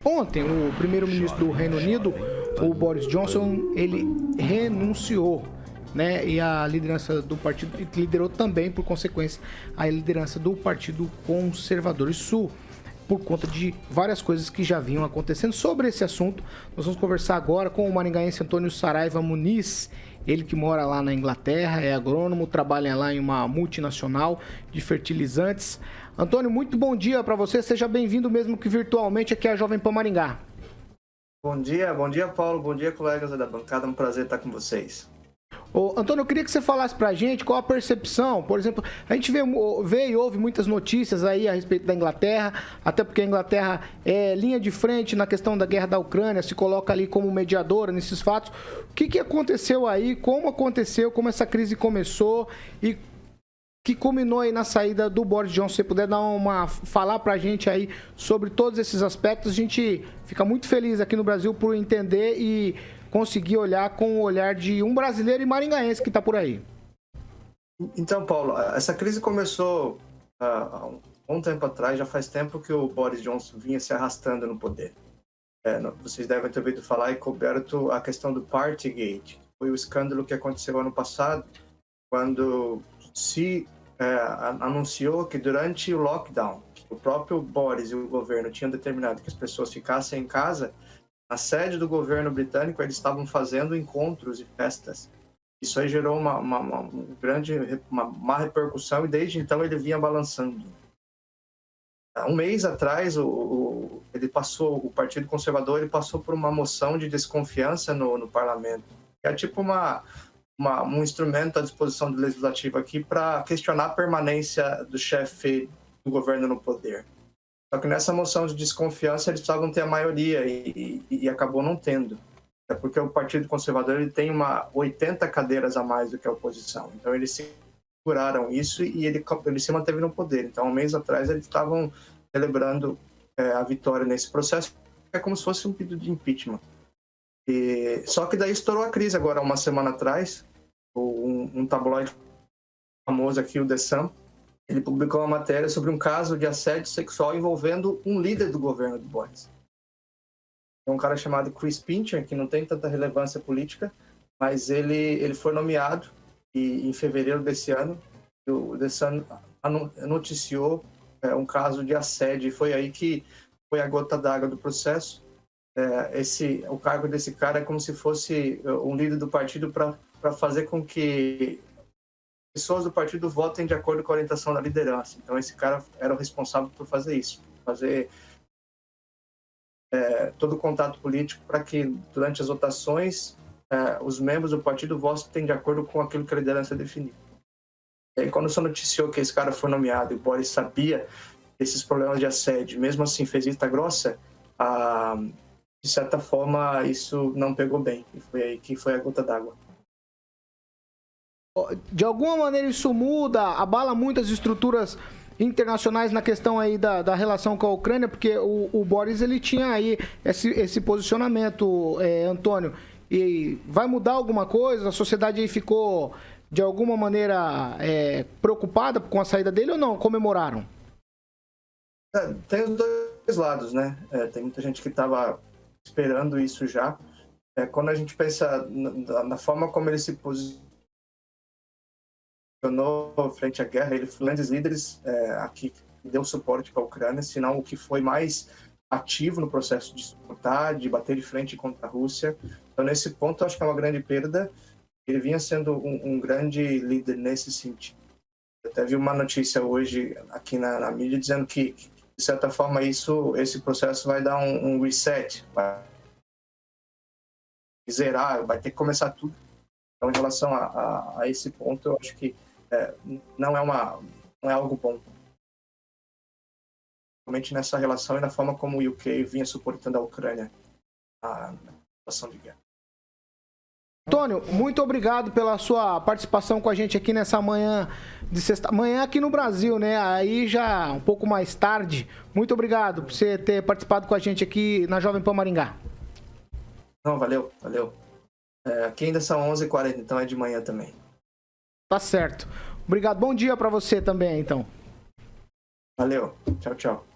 Ontem, o primeiro-ministro do Reino Unido, o Boris Johnson, ele renunciou, né? E a liderança do partido liderou também, por consequência, a liderança do Partido Conservador. Isso por conta de várias coisas que já vinham acontecendo. Sobre esse assunto, nós vamos conversar agora com o maringaense Antônio Saraiva Muniz, ele que mora lá na Inglaterra, é agrônomo, trabalha lá em uma multinacional de fertilizantes. Antônio, muito bom dia para você, seja bem-vindo mesmo que virtualmente aqui à Jovem Pan Maringá. Bom dia Paulo, bom dia colegas da bancada, é um prazer estar com vocês. Ô, Antônio, eu queria que você falasse pra gente qual a percepção, por exemplo, a gente vê e ouve muitas notícias aí a respeito da Inglaterra, até porque a Inglaterra é linha de frente na questão da guerra da Ucrânia, se coloca ali como mediadora nesses fatos. O que aconteceu aí, como aconteceu, como essa crise começou e que culminou aí na saída do Boris Johnson? Se você puder falar pra gente aí sobre todos esses aspectos, a gente fica muito feliz aqui no Brasil por entender e conseguir olhar com o olhar de um brasileiro e maringaense que está por aí. Então, Paulo, essa crise começou há um tempo atrás, já faz tempo que o Boris Johnson vinha se arrastando no poder. Vocês devem ter ouvido falar e coberto a questão do Partygate, que foi o escândalo que aconteceu ano passado, quando se anunciou que durante o lockdown, que o próprio Boris e o governo tinham determinado que as pessoas ficassem em casa, na sede do governo britânico eles estavam fazendo encontros e festas. Isso aí gerou uma má repercussão e desde então ele vinha balançando. Um mês atrás o Partido Conservador ele passou por uma moção de desconfiança no parlamento. É tipo um instrumento à disposição do legislativo aqui para questionar a permanência do chefe do governo no poder. Só que nessa moção de desconfiança eles precisavam ter a maioria e acabou não tendo. É porque o Partido Conservador ele tem 80 cadeiras a mais do que a oposição. Então eles seguraram isso e ele se manteve no poder. Então, um mês atrás eles estavam celebrando a vitória nesse processo. É como se fosse um pedido de impeachment. Só que daí estourou a crise agora, uma semana atrás. Um tabloide famoso aqui, o The Sun, ele publicou uma matéria sobre um caso de assédio sexual envolvendo um líder do governo do Boris. É um cara chamado Chris Pincher, que não tem tanta relevância política, mas ele foi nomeado e em fevereiro desse ano o The Sun noticiou um caso de assédio e foi aí que foi a gota d'água do processo. O cargo desse cara é como se fosse um líder do partido para fazer com que pessoas do partido votem de acordo com a orientação da liderança. Então esse cara era o responsável por fazer isso, fazer todo o contato político para que durante as votações os membros do partido votem de acordo com aquilo que a liderança definir. E aí, quando se noticiou que esse cara foi nomeado e o Boris sabia desses problemas de assédio, mesmo assim fez vista grossa, de certa forma isso não pegou bem e foi aí que foi a gota d'água. De alguma maneira isso muda, abala muitas estruturas internacionais na questão aí da relação com a Ucrânia, porque o Boris ele tinha aí esse posicionamento, Antônio, e vai mudar alguma coisa? A sociedade aí ficou de alguma maneira preocupada com a saída dele ou não? Comemoraram? Tem os dois lados, né? Tem muita gente que estava esperando isso já. Quando a gente pensa na forma como ele se posicionou frente à guerra, ele foi um dos líderes aqui que deu suporte para a Ucrânia, senão o que foi mais ativo no processo de suportar, de bater de frente contra a Rússia. Então, nesse ponto, eu acho que é uma grande perda. Ele vinha sendo um grande líder nesse sentido. Eu até vi uma notícia hoje aqui na mídia dizendo que, de certa forma, esse processo vai dar um reset, vai zerar, vai ter que começar tudo. Então, em relação a esse ponto, eu acho que não é algo bom. Realmente nessa relação e na forma como o UK vinha suportando a Ucrânia na situação de guerra. Antônio, muito obrigado pela sua participação com a gente aqui nessa manhã de sexta. Manhã aqui no Brasil, né? Aí já um pouco mais tarde. Muito obrigado por você ter participado com a gente aqui na Jovem Pan Maringá. Não, valeu. Aqui ainda são 11h40, então é de manhã também. Tá certo. Obrigado. Bom dia para você também, então. Valeu. Tchau, tchau.